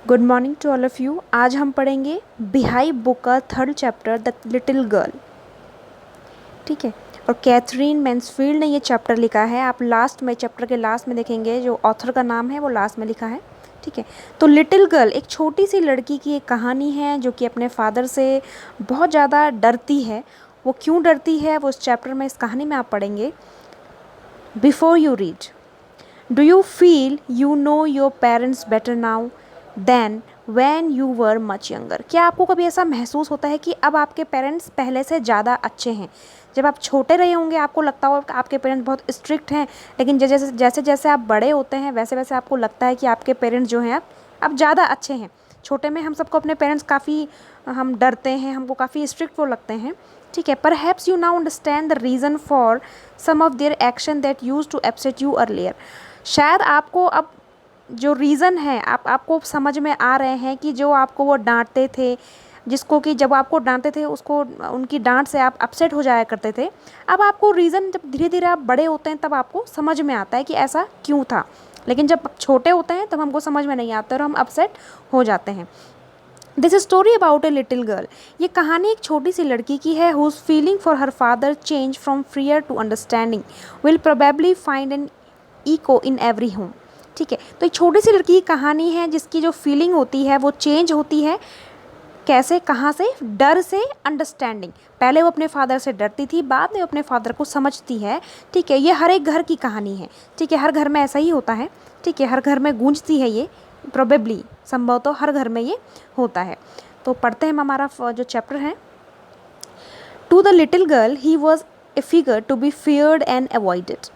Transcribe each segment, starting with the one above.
Good morning to all of you. आज हम पढ़ेंगे बिहाई बुक का third chapter the little girl. ठीक है, और कैथरीन मैन्सफील्ड ने ये चैप्टर लिखा है। आप लास्ट में चैप्टर के लास्ट में देखेंगे जो ऑथर का नाम है वो लास्ट में लिखा है। ठीक है, तो लिटिल गर्ल एक छोटी सी लड़की की एक कहानी है जो कि अपने फादर से बहुत ज़्यादा डरती है। वो क्यों डरती है वो इस चैप्टर में, इस कहानी में आप पढ़ेंगे। Before you read, do you feel you know your parents better now than when you were much younger? क्या आपको कभी ऐसा महसूस होता है कि अब आपके पेरेंट्स पहले से ज़्यादा अच्छे हैं? जब आप छोटे रहे होंगे आपको लगता होगा कि आपके पेरेंट्स बहुत स्ट्रिक्ट हैं, लेकिन जैसे जैसे आप बड़े होते हैं वैसे वैसे आपको लगता है कि आपके पेरेंट्स जो हैं अब ज़्यादा अच्छे हैं। छोटे में हम सबको अपने पेरेंट्स काफ़ी हम डरते हैं, हमको काफ़ी स्ट्रिक्ट वो लगते हैं। ठीक है, perhaps you now understand the reason for some of their action that use to upset you earlier. शायद आपको अब जो रीज़न है आपको समझ में आ रहे हैं कि जो आपको वो डांटते थे, जिसको कि जब आपको डांटते थे उसको उनकी डांट से आप अपसेट हो जाया करते थे, अब आपको रीज़न जब धीरे धीरे आप बड़े होते हैं तब आपको समझ में आता है कि ऐसा क्यों था। लेकिन जब छोटे होते हैं तब हमको समझ में नहीं आता और हम अपसेट हो जाते हैं। This story about a little girl, ये कहानी एक छोटी सी लड़की की है whose feeling for her father change from fear to understanding will probably find an echo in every home. ठीक है, तो एक छोटी सी लड़की की कहानी है जिसकी जो फीलिंग होती है वो चेंज होती है। कैसे, कहाँ से? डर से अंडरस्टैंडिंग। पहले वो अपने फादर से डरती थी, बाद में वो अपने फादर को समझती है। ठीक है, ये हर एक घर की कहानी है। ठीक है, हर घर में ऐसा ही होता है। ठीक है, हर घर में गूंजती है ये, प्रोबेबली संभवतः हर घर में ये होता है। तो पढ़ते हैं हमारा जो चैप्टर है। To the little girl he was a figure to be feared and avoided.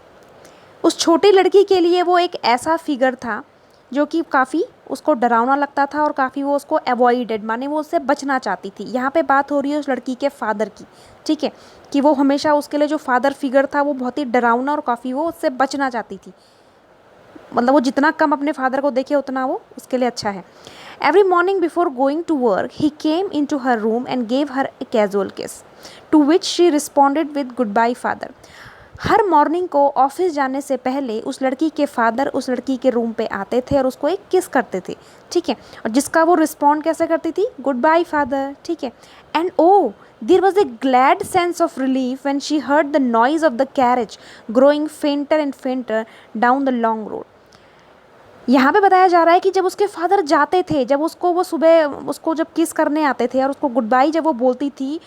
उस छोटी लड़की के लिए वो एक ऐसा फिगर था जो कि काफ़ी उसको डरावना लगता था और काफ़ी वो उसको अवॉइडेड, माने वो उससे बचना चाहती थी। यहाँ पे बात हो रही है उस लड़की के फादर की। ठीक है, कि वो हमेशा उसके लिए जो फादर फिगर था वो बहुत ही डरावना और काफ़ी वो उससे बचना चाहती थी। मतलब वो जितना कम अपने फादर को देखे उतना वो उसके लिए अच्छा है। Every morning before going to work he came into her room and gave her a casual kiss to which she responded with goodbye father. Her morning को ऑफिस जाने से पहले उस लड़की के फादर उस लड़की के रूम पे आते थे और उसको एक किस करते थे। ठीक है, और जिसका वो रिस्पॉन्ड कैसे करती थी? Goodbye father. ठीक है, and oh there was a glad sense of relief when she heard the noise of the carriage growing fainter and fainter down the long road. यहाँ पे बताया जा रहा है कि जब उसके फादर जाते थे, जब उसको वो सुबह उसको जब किस करने आते थे और उसको गुड बाय जब वो बोलती थी,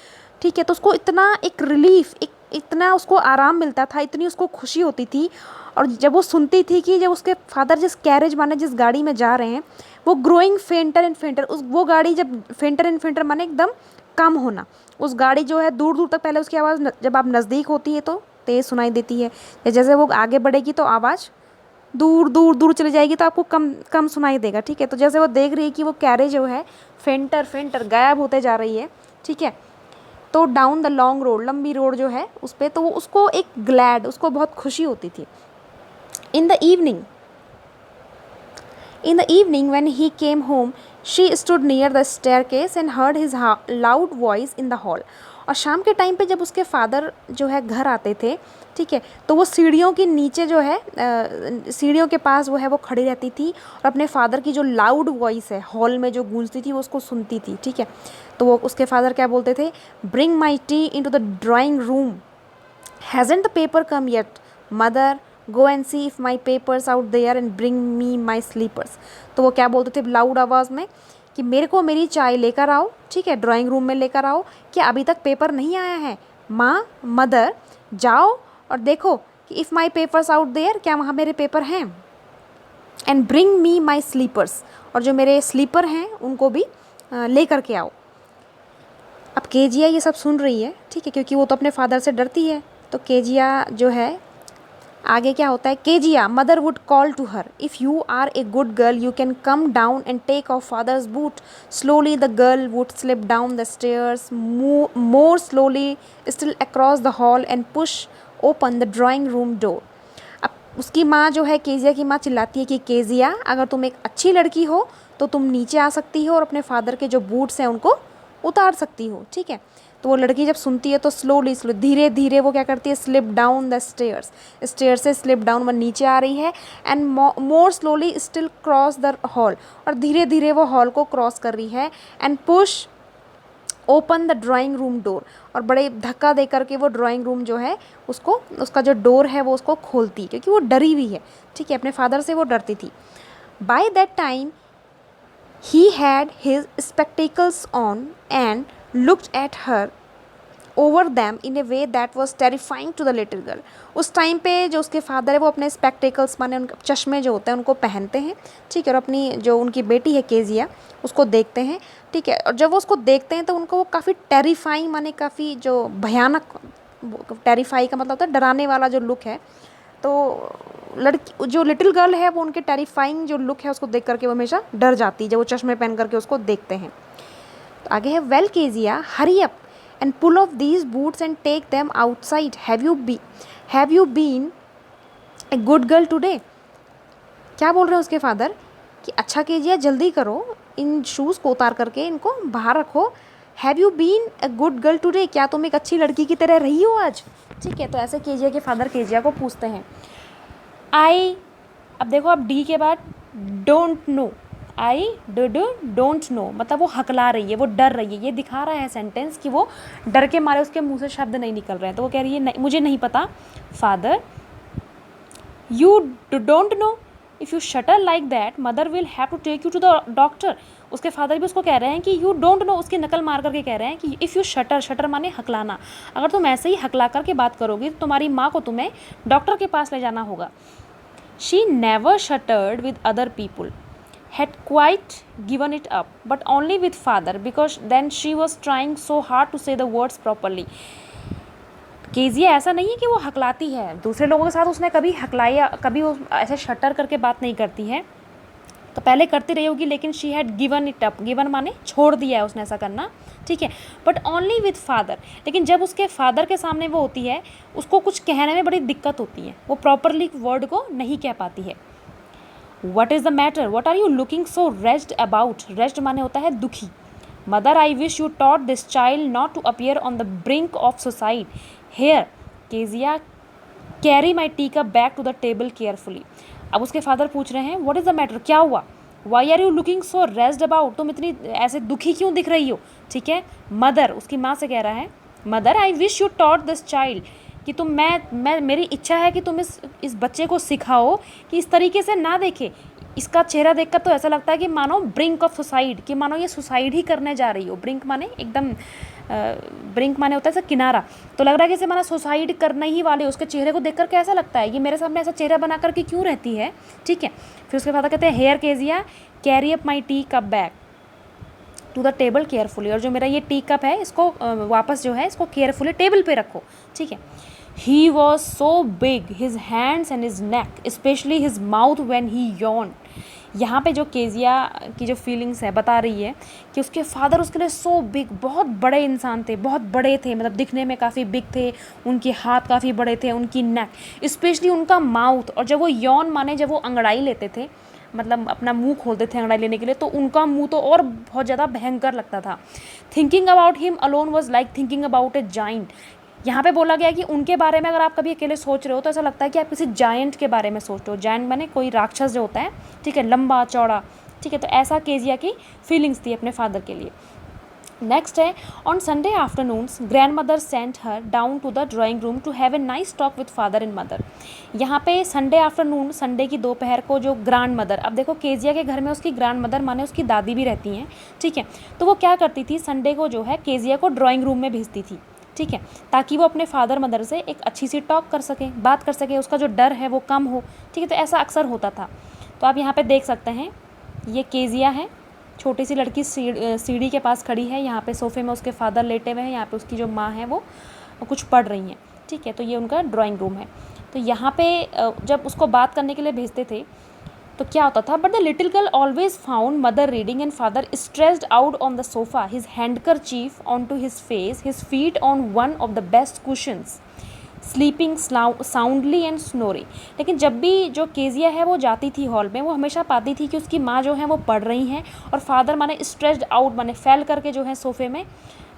ठीक है, तो उसको इतना एक रिलीफ, एक इतना उसको आराम मिलता था, इतनी उसको खुशी होती थी। और जब वो सुनती थी कि जब उसके फादर जिस कैरेज माने जिस गाड़ी में जा रहे हैं वो ग्रोइंग फेंटर एंड फेंटर, उस वो गाड़ी जब फेंटर एंड फेंटर माने एकदम कम होना, उस गाड़ी जो है दूर दूर तक, पहले उसकी आवाज़ जब आप नज़दीक होती है तो तेज़ सुनाई देती है, या जैसे वो आगे बढ़ेगी तो आवाज़ दूर दूर दूर चली जाएगी तो आपको कम कम सुनाई देगा। ठीक है, तो जैसे वो देख रही है कि वो कैरेज जो है फेंटर फेंटर गायब होते जा रही है। ठीक है, तो डाउन द लॉन्ग रोड, लंबी रोड जो है उस पर, तो वो उसको एक ग्लैड, उसको बहुत खुशी होती थी। In the evening when he came home she stood near the staircase and heard his loud voice in the hall. और शाम के टाइम पे जब उसके फादर जो है घर आते थे, ठीक है, तो वो सीढ़ियों के नीचे जो है सीढ़ियों के पास वो है वो खड़ी रहती थी और अपने फादर की जो लाउड वॉइस है हॉल में जो गूंजती थी वो उसको सुनती थी। ठीक है, तो वो उसके फादर क्या बोलते थे? Bring my tea in to the drawing room, hasn't the paper come yet mother, go and see if my papers out there and bring me my slippers. तो वो क्या बोलते थे लाउड आवाज़ में कि मेरे को मेरी चाय लेकर आओ। ठीक है, ड्राइंग रूम में लेकर आओ। क्या अभी तक पेपर नहीं आया है? माँ, मदर, जाओ और देखो कि if my papers out there, क्या वहाँ मेरे पेपर हैं? And bring me my slippers, और जो मेरे स्लीपर हैं उनको भी ले करके आओ। अब केजिया ये सब सुन रही है, ठीक है, क्योंकि वो तो अपने फादर से डरती है। तो केजिया जो है आगे क्या होता है? Kezia mother would call to her, if you are a good girl you can come down and take off father's boot. Slowly the girl would slip down the stairs more slowly still across the hall and push open the drawing room door. अब उसकी माँ जो है, Kezia की माँ चिल्लाती है कि केजिया अगर तुम एक अच्छी लड़की हो तो तुम नीचे आ सकती हो और अपने फादर के जो बूट्स हैं उनको उतार सकती हो। ठीक है, तो वो लड़की जब सुनती है तो स्लोली धीरे धीरे वो क्या करती है, slip down the stairs, stair से स्लिप डाउन, वो नीचे आ रही है, and more slowly still cross the hall, और धीरे धीरे वो हॉल को क्रॉस कर रही है, and push open the drawing room door, और बड़े धक्का दे करके वो ड्राइंग रूम जो है उसको, उसका जो डोर है वो उसको खोलती, क्योंकि वो डरी हुई है, ठीक है, अपने फादर से वो डरती थी. By that time he had his spectacles on and looked at her over them in a way that was terrifying to the little girl. उस टाइम पे जो उसके फादर है वो अपने स्पेक्टेकल्स माने उनके चश्मे जो होते हैं उनको पहनते हैं, ठीक है, और अपनी जो उनकी बेटी है केजिया उसको देखते हैं, ठीक है, और जब वो उसको देखते हैं तो उनको वो काफ़ी टेरिफाइंग माने काफ़ी जो भयानक, टेरिफाई का मतलब होता है डराने वाला जो लुक है, तो लड़की जो लिटिल गर्ल है वो उनके टेरिफाइंग जो लुक है उसको देख करके वो हमेशा डर जाती है जब वो चश्मे पहन करके उसको देखते हैं. तो आगे है, well Kezia hurry up and pull off these boots and take them outside, have you been a good girl today. क्या बोल रहे हैं उसके फादर कि अच्छा केजिया जल्दी करो, इन शूज़ को उतार करके इनको बाहर रखो. Have you been a good girl today, क्या तुम एक अच्छी लड़की की तरह रही हो आज, ठीक है. तो ऐसे केजिया के फादर केजिया को पूछते हैं. अब देखो, अब डी के बाद don't know, I don't know, मतलब वो हकला रही है, वो डर रही है, ये दिखा रहा है सेंटेंस कि वो डर के मारे उसके मुंह से शब्द नहीं निकल रहे हैं. तो वो कह रही है नहीं, मुझे नहीं पता. Father, you don't know, if you stutter like that mother will have to take you to the doctor. उसके फादर भी उसको कह रहे हैं कि यू डोंट नो, उसकी नकल मार करके कह रहे हैं कि इफ़ यू शटर माने हकलाना, अगर तुम ऐसे ही हकला करके बात करोगी तो तुम्हारी माँ को तुम्हें डॉक्टर के पास ले जाना होगा. She never shuttered with other people, had quite given it up, but only with father, because then she was trying so hard to say the words properly. Kezia ऐसा नहीं है कि वो हकलाती है, दूसरे लोगों के साथ उसने कभी हकलाया, कभी वो ऐसे शटर करके बात नहीं करती है, तो पहले करती रही होगी, लेकिन she had given it up, given माने छोड़ दिया है उसने ऐसा करना, ठीक है, बट ओनली विथ फादर. लेकिन जब उसके फादर के सामने वो होती है उसको कुछ कहने में बड़ी दिक्कत होती है, वो प्रॉपरली वर्ड को नहीं कह पाती है. What is the matter, what are you looking so raised about, raised माने होता है दुखी. Mother, I wish you taught this child not to appear on the brink of suicide. Here Kezia, carry my tea cup back to the table carefully. अब उसके father पूछ रहे हैं what is the matter, क्या हुआ, why are you looking so raised about, तुम इतनी ऐसे दुखी क्यों दिख रही हो, ठीक है. मदर, उसकी माँ से कह रहा है, mother I wish you taught this child, कि तुम मैं मेरी इच्छा है कि तुम इस बच्चे को सिखाओ कि इस तरीके से ना देखे. इसका चेहरा देखकर तो ऐसा लगता है कि मानो ब्रिंक ऑफ सुसाइड, कि मानो ये सुसाइड ही करने जा रही हो. ब्रिंक माने एकदम, ब्रिंक माने होता है ऐसा किनारा, तो लग रहा है कि इसे माना सुसाइड करने ही वाले. उसके चेहरे को देख करके ऐसा लगता है ये मेरे सामने ऐसा चेहरा बना करके क्यों रहती है, ठीक है. फिर उसके फादर कहते हैं, here Kezia, carry up my tea cup back to the table carefully, और जो मेरा ये टी कप है इसको वापस जो है इसको केयरफुली टेबल पे रखो, ठीक है. He was so big, his hands and his neck, especially his mouth when he yawned. यहाँ पे जो केजिया की जो फीलिंग्स है बता रही है कि उसके फादर उसके लिए सो बिग, बहुत बड़े इंसान थे, बहुत बड़े थे, मतलब दिखने में काफ़ी बिग थे, उनके हाथ काफ़ी बड़े थे, उनकी नेक, स्पेशली उनका माउथ, और जब वो यौन माने जब वो अंगड़ाई लेते थे, मतलब अपना मुंह खोलते थे अंगड़ाई लेने के लिए, तो उनका मुंह तो और बहुत ज़्यादा भयंकर लगता था. Thinking about him alone was like thinking about A giant. यहाँ पे बोला गया कि उनके बारे में अगर आप कभी अकेले सोच रहे हो तो ऐसा लगता है कि आप किसी जायंट के बारे में सोच रहे हो. जायंट माने कोई राक्षस जो होता है, ठीक है, लंबा चौड़ा, ठीक है. तो ऐसा केजिया की फीलिंग्स थी अपने फादर के लिए. नेक्स्ट है, on Sunday afternoons grandmother sent her down to the drawing room to have a nice talk with father and mother. यहाँ पे संडे आफ्टरनून, संडे की दोपहर को जो ग्रैंड मदर, अब देखो केजिया के घर में उसकी ग्रैंड मदर माने उसकी दादी भी रहती हैं, ठीक है. तो वो क्या करती थी, संडे को जो है केजिया को ड्राइंग रूम में भेजती थी, ठीक है, ताकि वो अपने फादर मदर से एक अच्छी सी टॉक कर सके, बात कर सके, उसका जो डर है वो कम हो, ठीक है. तो ऐसा अक्सर होता था. तो आप यहाँ पे देख सकते हैं ये केजिया है, छोटी सी लड़की सीढ़ी के पास खड़ी है, यहाँ पे सोफे में उसके फादर लेटे हुए हैं, यहाँ पे उसकी जो माँ है वो कुछ पढ़ रही हैं, ठीक है. तो ये उनका ड्राइंग रूम है. तो यहाँ पे जब उसको बात करने के लिए भेजते थे तो क्या होता था, but the little girl always found mother reading and father stressed out on the sofa, his handkerchief on to his face, his feet on one of the best cushions, sleeping soundly and snoring. लेकिन जब भी जो Kezia है वो जाती थी hall में, वो हमेशा पाती थी कि उसकी माँ जो है वो पढ़ रही हैं और फादर माने स्ट्रेस्ड आउट माने फैल करके जो है सोफे में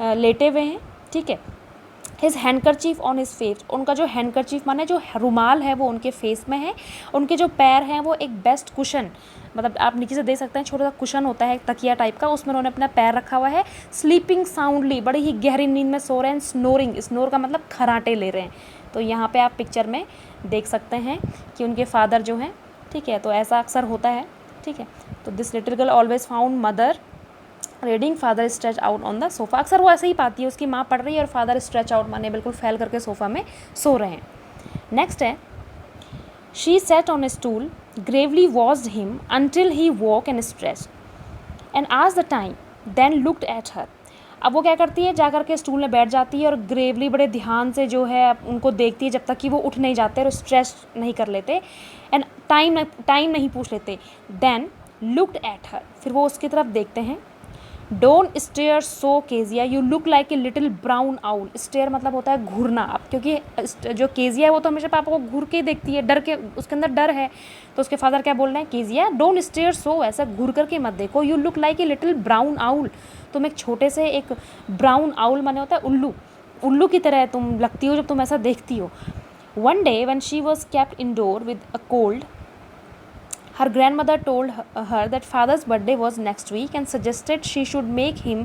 लेटे हुए हैं, ठीक है। His handkerchief on his face, उनका जो हैंडकरचीफ माने जो रुमाल है वो उनके फेस में है। उनके जो पैर हैं वो एक बेस्ट कुशन, मतलब आप नीचे से देख सकते हैं छोटा सा कुशन होता है तकिया टाइप का, उसमें उन्होंने अपना पैर रखा हुआ है। स्लीपिंग साउंडली, बड़ी ही गहरी नींद में सो रहे हैं। स्नोरिंग, स्नोर का मतलब खराटे ले रहे हैं। तो यहाँ पे आप पिक्चर में देख सकते हैं कि उनके फादर जो हैं, ठीक है, तो ऐसा अक्सर होता है, ठीक है। तो this little girl always found mother reading, father stretch out on the sofa. अक्सर वो ऐसे ही पाती है, उसकी माँ पढ़ रही है और फादर स्ट्रेच आउट माने बिल्कुल फैल करके सोफ़ा में सो रहे हैं। नेक्स्ट है, she sat on a stool, gravely watched him until he walk and stretch and ask the time, then looked at her. अब वो क्या करती है, जा करके स्टूल में बैठ जाती है और ग्रेवली बड़े ध्यान से जो है उनको देखती है जब तक कि वो उठ नहीं जाते और स्ट्रेच नहीं कर लेते एंड टाइम नहीं पूछ लेते। देन लुक्ड एट हर, फिर वो उसकी तरफ देखते हैं। Don't stare so Kezia, you look like a little brown owl. Stare मतलब होता है घूरना। अब क्योंकि जो केजिया है वो तो हमेशा पापा को घूर के ही देखती है, डर के, उसके अंदर डर है। तो उसके फादर क्या बोल रहे हैं, केजिया डोंट स्टेयर सो, ऐसा घूर करके मत देखो। You look like a little brown owl, तुम एक छोटे से एक ब्राउन आउल माने होता है उल्लू, उल्लू की तरह तुम लगती हो जब तुम ऐसा देखती हो। One day when she was kept indoor with a cold, her grandmother told her that father's birthday was next week and suggested she should make him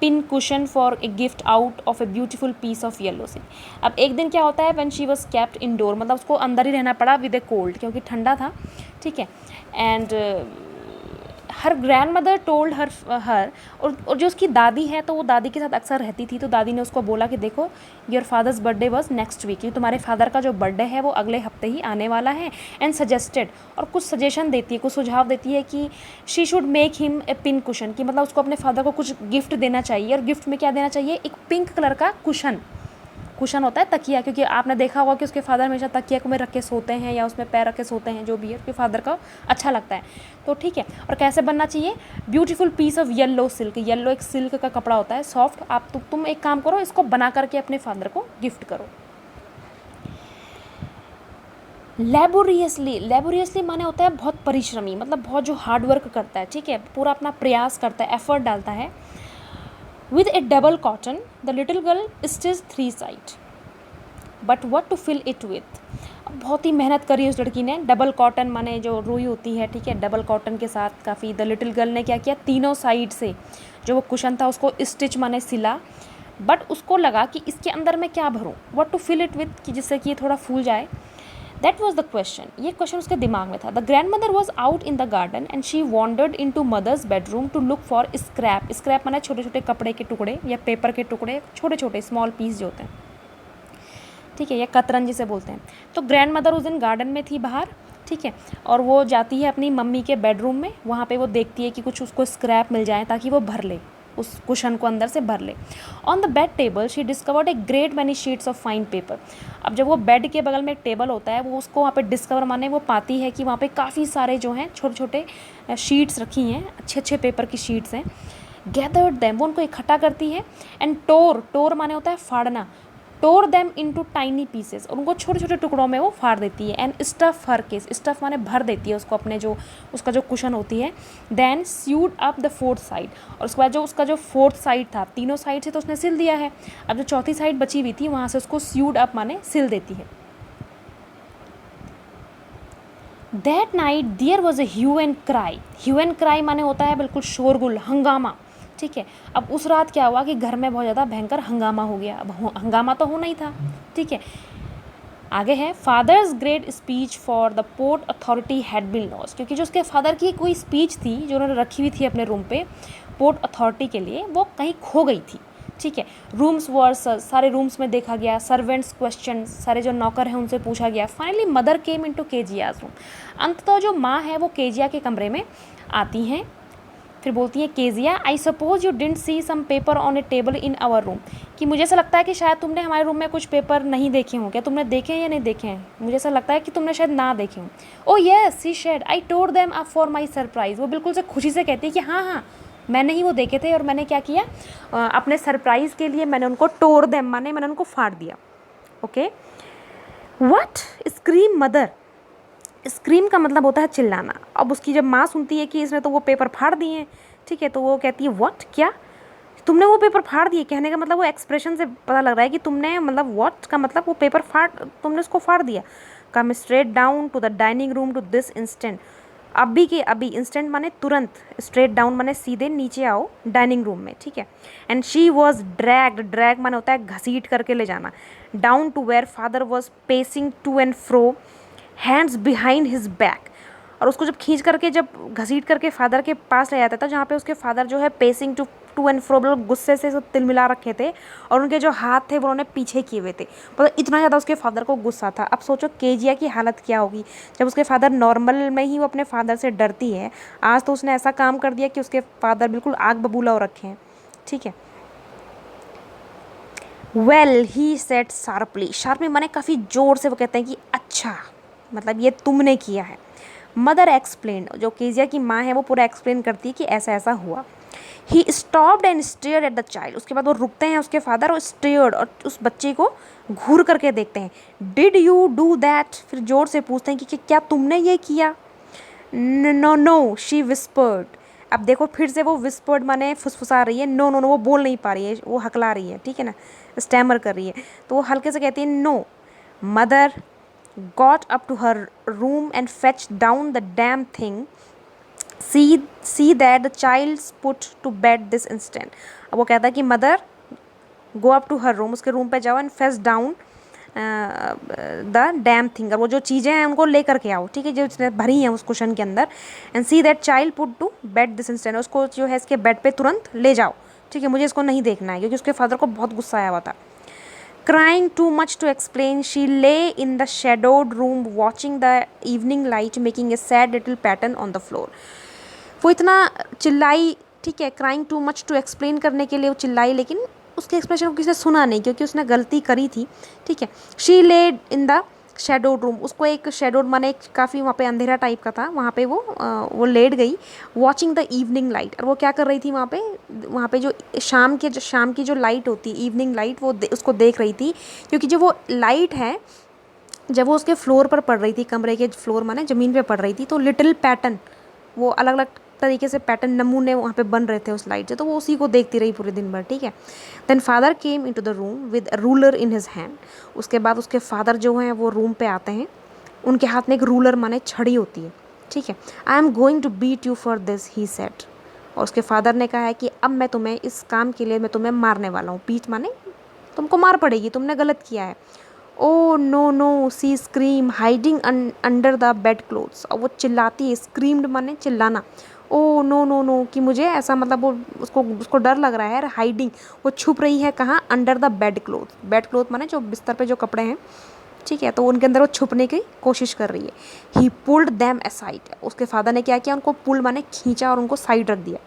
pin cushion for a gift out of a beautiful piece of yellow silk. अब एक दिन क्या होता है, when she was kept indoor, मतलब उसको अंदर ही रहना पड़ा with a cold, क्योंकि ठंडा था, ठीक है। and her grand mother told her, और जो उसकी दादी है तो वो दादी के साथ अक्सर रहती थी, तो दादी ने उसको बोला कि देखो your father's birthday was next week, तुम्हारे फादर का जो बर्थडे है वो अगले हफ्ते ही आने वाला है। एंड सजेस्टेड, और कुछ सजेशन देती है, कुछ सुझाव देती है कि she should make him a pin cushion, कि मतलब उसको अपने फादर को कुछ गिफ्ट देना चाहिए। और गिफ्ट में क्या देना चाहिए, एक पिंक कलर का कुशन, कुशन होता है तकिया, क्योंकि आपने देखा होगा कि उसके फादर हमेशा तकिया को में रख के सोते हैं या उसमें पैर रख के सोते हैं, जो भी है उसके फादर का अच्छा लगता है। तो ठीक है, और कैसे बनना चाहिए, beautiful piece of yellow silk, yellow एक सिल्क का कपड़ा होता है सॉफ्ट। आप तुम एक काम करो, इसको बना करके अपने फादर को गिफ्ट करो। लेबोरियसली, लेबोरियसली माने होता है बहुत परिश्रमी, मतलब बहुत जो हार्ड वर्क करता है, ठीक है, पूरा अपना प्रयास करता है, एफर्ट डालता है। With a double cotton, the little girl stitched 3 sides. But what to fill it with? अब बहुत ही मेहनत करी उस लड़की ने। डबल कॉटन माने जो रुई होती है, ठीक है, डबल कॉटन के साथ काफ़ी। द लिटिल गर्ल ने क्या किया, तीनों साइड से जो वो कुशन था उसको स्टिच माने सिला। बट उसको लगा कि इसके अंदर मैं क्या भरूँ, what to fill it with, कि जिससे कि ये थोड़ा फूल जाए। दैट वॉज द क्वेश्चन, ये क्वेश्चन उसके दिमाग में था। The grandmother was out in the garden and she wandered in to mother's bedroom to look for scrap. Scrap माने छोटे छोटे कपड़े के टुकड़े या पेपर के टुकड़े, छोटे छोटे स्मॉल पीस जो होते हैं, ठीक है, या कतरन जिसे बोलते हैं। तो ग्रैंड मदर उस दिन गार्डन में थी बाहर, ठीक है, और वो जाती है अपनी मम्मी के बेडरूम में, वहाँ पे वो देखती है कि कुछ उसको स्क्रैप मिल जाए ताकि वो भर ले, उस कुशन को अंदर से भर ले। On the bed table she discovered a great many sheets of fine paper. अब जब वो बेड के बगल में एक टेबल होता है, वो उसको वहाँ पे डिस्कवर माने वो पाती है कि वहाँ पे काफ़ी सारे जो हैं छोटे छोटे शीट्स रखी हैं, अच्छे अच्छे पेपर की शीट्स हैं। गैदर्ड देम, वो उनको इकट्ठा करती है। एंड टोर माने होता है फाड़ना, टोर देम इनटू टाइनी पीसेस, और उनको छोटे छोटे टुकड़ों में वो फाड़ देती है। And stuff her case, stuff माने भर देती है उसको अपने जो उसका जो कुशन होती है। Then sewed up the fourth side, और उसके बाद जो उसका जो फोर्थ साइड था, तीनों साइड से तो उसने सिल दिया है, अब जो चौथी साइड बची हुई थी वहाँ से उसको स्यूड अप माने सिल देती है। That night there was a hue and cry, hue and cry माने होता है बिल्कुल शोरगुल, हंगामा, ठीक है। अब उस रात क्या हुआ कि घर में बहुत ज़्यादा भयंकर हंगामा हो गया। अब हंगामा तो होना ही था, ठीक है। आगे है, father's great speech for the port authority had been lost, क्योंकि जो उसके फादर की कोई स्पीच थी जो उन्होंने रखी हुई थी अपने रूम पे पोर्ट अथॉरिटी के लिए, वो कहीं खो गई थी, ठीक है। रूम्स वर्स, सारे रूम्स में देखा गया, सर्वेंट्स क्वेश्चन, सारे जो नौकर हैं उनसे पूछा गया। Finally mother came into Keziah's room, अंततः जो माँ है वो केजिया के कमरे में आती हैं। फिर बोलती है, Kezia I suppose you didn't see some paper on a table in our room, कि मुझे ऐसा लगता है कि शायद तुमने हमारे रूम में कुछ पेपर नहीं देखे हों। क्या तुमने देखे हैं या नहीं देखे हैं, मुझे ऐसा लगता है कि तुमने शायद ना देखे हों। Oh yes she said I tore them up for my surprise, वो बिल्कुल से खुशी से कहती है कि हाँ हाँ मैंने ही वो देखे थे और मैंने क्या किया, अपने सरप्राइज़ के लिए मैंने उनको टोर देम माने मैंने उनको फाड़ दिया। Okay, what, scream mother, scream का मतलब होता है चिल्लाना। अब उसकी जब माँ सुनती है कि इसने तो वो पेपर फाड़ दिए, ठीक है, तो वो कहती है व्हाट, क्या, तुमने वो पेपर फाड़ दिए, कहने का मतलब वो एक्सप्रेशन से पता लग रहा है कि तुमने मतलब व्हाट का मतलब वो पेपर तुमने उसको फाड़ दिया। Come straight down to the dining room this दिस इंस्टेंट, अभी के अभी, इंस्टेंट माने तुरंत, स्ट्रेट डाउन माने सीधे नीचे आओ डाइनिंग रूम में, ठीक है। And she was dragged, drag माने होता है घसीट करके ले जाना, down to where father was pacing to and fro, hands behind his back. और उसको जब खींच करके, जब घसीट करके फादर के पास ले जाता था, जहाँ पे उसके फादर जो है पेसिंग टू एंड फ्रो, मतलब गुस्से से तिल मिला रखे थे, और उनके जो हाथ थे वो उन्होंने पीछे किए हुए थे, मतलब इतना ज़्यादा उसके फादर को गुस्सा था। अब सोचो केजिया की हालत क्या होगी जब उसके फादर, नॉर्मल में ही वो अपने फादर से डरती है, आज तो उसने ऐसा काम कर दिया कि उसके फादर बिल्कुल आग बबूला हो रखे हैं, ठीक है। Well he said sharply, sharply माने काफ़ी ज़ोर से वो कहते हैं कि अच्छा, मतलब ये तुमने किया है। मदर एक्सप्लेन, जो केजिया की माँ है वो पूरा एक्सप्लेन करती है कि ऐसा ऐसा हुआ। He stopped and stared at the child, उसके बाद वो रुकते हैं उसके फादर, और स्टेयर्ड, और उस बच्चे को घूर करके देखते हैं। डिड यू डू दैट, फिर जोर से पूछते हैं कि क्या तुमने ये किया। नो नो शी विस्पर्ड, अब देखो फिर से वो विस्पर्ड माने फुसफुसा रही है, नो नो नो, वो बोल नहीं पा रही है, वो हकला रही है, ठीक है ना, स्टैमर कर रही है, तो वो हल्के से कहती है no. Mother got up to her room and fetched down the damn thing. See that the child's put to bed this instant. अब वो कहता है कि mother go up to her room, उसके रूम पे जाओ, and fetch down the damn thing, और वो जो चीज़ें हैं उनको लेकर के आओ, ठीक है, जो भरी हैं उस कुशन के अंदर। And see that child put to bed this instant, उसको जो है इसके बेड पे तुरंत ले जाओ, ठीक है, मुझे इसको नहीं देखना है, क्योंकि उसके फादर को बहुत गुस्सा आया हुआ था। Crying too much to explain, she lay in the shadowed room watching the evening light making a sad little pattern on the floor. वो इतना चिल्लाई, ठीक है, crying too much to explain करने के लिए वो चिल्लाई, लेकिन उसके एक्सप्रेशन को किसी ने सुना नहीं, क्योंकि उसने गलती करी थी, ठीक है। She laid in the shadowed room, उसको एक शेडोड माने एक काफ़ी वहाँ पे अंधेरा टाइप का था, वहाँ पे वो लेट गई, वॉचिंग द इवनिंग लाइट, और वो क्या कर रही थी वहाँ पे जो शाम की जो लाइट होती है, इवनिंग लाइट, वो उसको देख रही थी, क्योंकि जो वो लाइट है जब वो उसके फ्लोर पर पड़ रही थी, कमरे के फ्लोर माने ज़मीन पे पड़ रही थी, तो लिटिल पैटर्न, वो अलग अलग तरीके से पैटर्न, नमूने वहाँ पे बन रहे थे उस लाइट से, तो वो उसी को देखती रही पूरे दिन भर, ठीक है। Then father came into the room with ruler in his hand, उसके बाद उसके फादर जो हैं वो रूम पे आते हैं, उनके हाथ में एक रूलर माने छड़ी होती है, ठीक है। I am going to beat you for this, he said, और उसके फादर ने कहा है कि अब मैं तुम्हें इस काम के लिए मैं तुम्हें मारने वाला हूँ, बीट माने तुमको मार पड़ेगी, तुमने गलत किया है। Oh no no see scream hiding under the bed clothes, और वो चिल्लाती है, स्क्रीम्ड माने चिल्लाना, ओ नो नो नो, कि मुझे ऐसा मतलब वो उसको डर लग रहा है, हाइडिंग, वो छुप रही है कहाँ, under the bed cloth, bed cloth माने जो बिस्तर पे जो कपड़े हैं, ठीक है, तो उनके अंदर वो छुपने की कोशिश कर रही है। ही पुल्ड दैम असाइड, उसके फादर ने क्या किया, उनको पुल माने खींचा और उनको साइड रख दिया।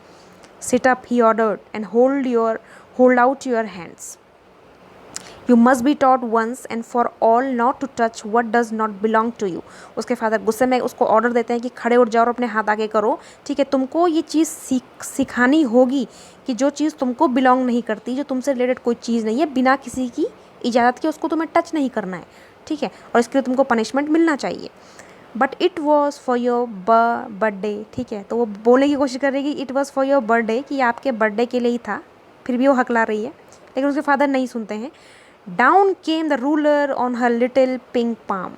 Sit up he ordered and hold out your hands, you must be taught once and for all not to touch what does not belong to you. उसके फादर गुस्से में उसको ऑर्डर देते हैं कि खड़े उठ जाओ और अपने हाथ आगे करो, ठीक है, तुमको ये चीज़ सिखानी होगी कि जो चीज़ तुमको बिलोंग नहीं करती, जो तुमसे रिलेटेड कोई चीज़ नहीं है, बिना किसी की इजाज़त के उसको तुम्हें टच नहीं करना है, ठीक है, और इसके लिए तुमको पनिशमेंट मिलना चाहिए। But it was for your birthday, ठीक है, तो वो बोलने की कोशिश कर रही है कि it was for your birthday, कि आपके बर्थडे के लिए ही था, फिर भी वो हकला रही है, लेकिन उसके फादर नहीं सुनते हैं। Down came the ruler on her little pink palm,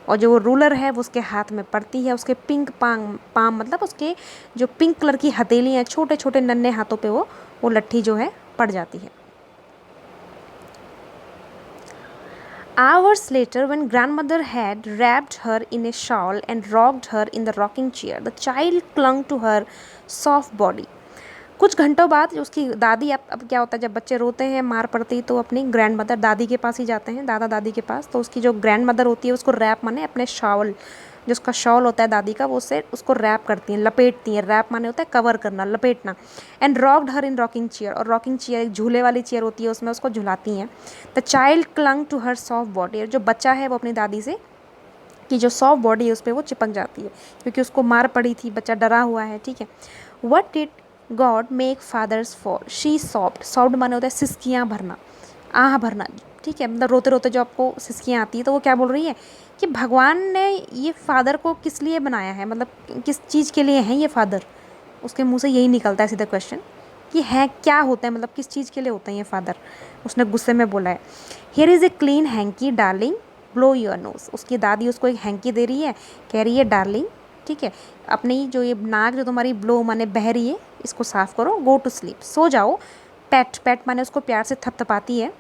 और जो वो रूलर है वो उसके हाथ में पड़ती है, उसके पिंक पाम मतलब उसके जो पिंक कलर की हथेली हैं, छोटे छोटे नन्हे हाथों पे वो लट्ठी जो है पड़ जाती है। Hours later, when grandmother had wrapped her in a shawl and rocked her in the rocking chair, the child clung to her soft body. कुछ घंटों बाद उसकी दादी, अब क्या होता है जब बच्चे रोते हैं, मार पड़ती, तो अपनी ग्रैंड मदर दादी के पास ही जाते हैं, दादा दादी के पास, तो उसकी जो ग्रैंड मदर होती है उसको रैप माने अपने शॉल, जो उसका शॉल होता है दादी का, वो उससे उसको रैप करती हैं, लपेटती हैं, रैप माने होता है कवर करना, लपेटना। And rocked her in rocking chair, और रॉकिंग चेयर एक झूले वाली चेयर होती है, उसमें उसको झुलाती हैं। The child clung to her soft body, जो बच्चा है वो अपनी दादी से कि जो सॉफ्ट बॉडी है उस पर वो चिपक जाती है, क्योंकि उसको मार पड़ी थी, बच्चा डरा हुआ है, ठीक है। What did God make fathers for, she soft, soft माने होता है सिसकियाँ भरना, आह भरना, ठीक है, मतलब रोते रोते जो आपको सिसकियाँ आती है, तो वो क्या बोल रही है कि भगवान ने ये फादर को किस लिए बनाया है, मतलब किस चीज़ के लिए हैं ये फादर, उसके मुंह से यही निकलता है सीधा क्वेश्चन, कि है क्या होता है, मतलब किस चीज़ के लिए होता है ये फादर। उसने गुस्से में बोला है, here is a clean hanky darling blow your nose. उसकी दादी उसको एक हैंकी दे रही है, कह रही है डार्लिंग, ठीक है, अपनी जो ये नाक जो तुम्हारी ब्लो माने बह रही है इसको साफ़ करो, गो टू स्लीप, सो जाओ। पैट, पैट माने उसको प्यार से थपथपाती है।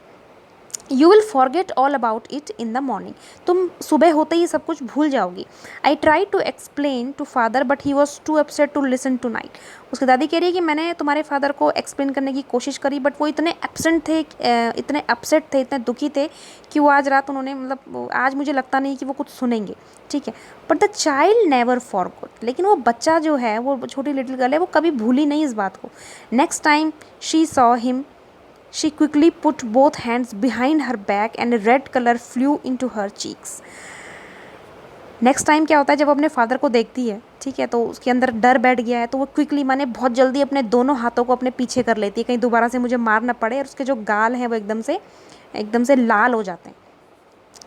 You will forget all about it in the morning, तुम सुबह होते ही सब कुछ भूल जाओगी। I try to explain to father but he was too upset to listen tonight. उसकी दादी कह रही है कि मैंने तुम्हारे फादर को एक्सप्लेन करने की कोशिश करी बट वो इतने एब्सेंट थे, इतने अपसेट थे, इतने दुखी थे कि वो आज रात उन्होंने, मतलब आज मुझे लगता नहीं कि वो कुछ सुनेंगे, ठीक है। But the child never forgot, लेकिन वो बच्चा जो है, वो छोटी लिटिल गर्ल है, वो कभी भूली नहीं इस बात को। Next time she saw him she quickly put both hands behind her back and a red color flew into her cheeks. Next time क्या होता है, जब अपने फादर को देखती है, ठीक है, तो उसके अंदर डर बैठ गया है, तो वो क्विकली माने बहुत जल्दी अपने दोनों हाथों को अपने पीछे कर लेती है, कहीं दोबारा से मुझे मार ना पड़े, और उसके जो गाल हैं वो एकदम से लाल हो जाते हैं,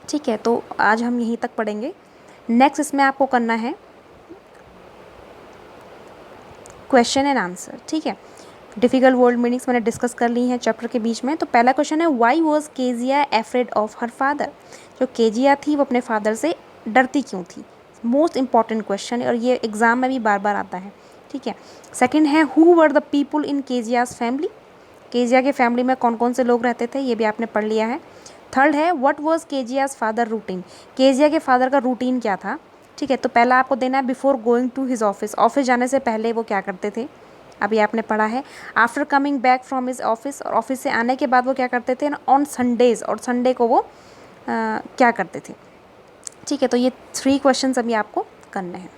ठीक है। तो आज हम यहीं तक पढ़ेंगे। नेक्स्ट इसमें आपको करना है क्वेश्चन एंड आंसर, ठीक है। डिफ़िकल्ट वर्ड मीनिंग्स मैंने डिस्कस कर ली हैं चैप्टर के बीच में। तो पहला क्वेश्चन है, why was Kezia afraid of her father. जो केजिया थी वो अपने फादर से डरती क्यों थी। मोस्ट इंपॉर्टेंट क्वेश्चन है और ये एग्जाम में भी बार बार आता है, ठीक है। सेकंड है, who were the people in Keziah's family. Kezia के फैमिली में कौन कौन से लोग रहते थे, ये भी आपने पढ़ लिया है। थर्ड है, what was Kezia's father routine. Kezia के फादर का रूटीन क्या था, ठीक है। तो पहला आपको देना है, before going to his office, office जाने से पहले वो क्या करते थे, अभी आपने पढ़ा है। After coming back from his office, और ऑफिस से आने के बाद वो क्या करते थे। ऑन संडेज़, और संडे को वो क्या करते थे, ठीक है। तो ये 3 क्वेश्चंस अभी आपको करने हैं।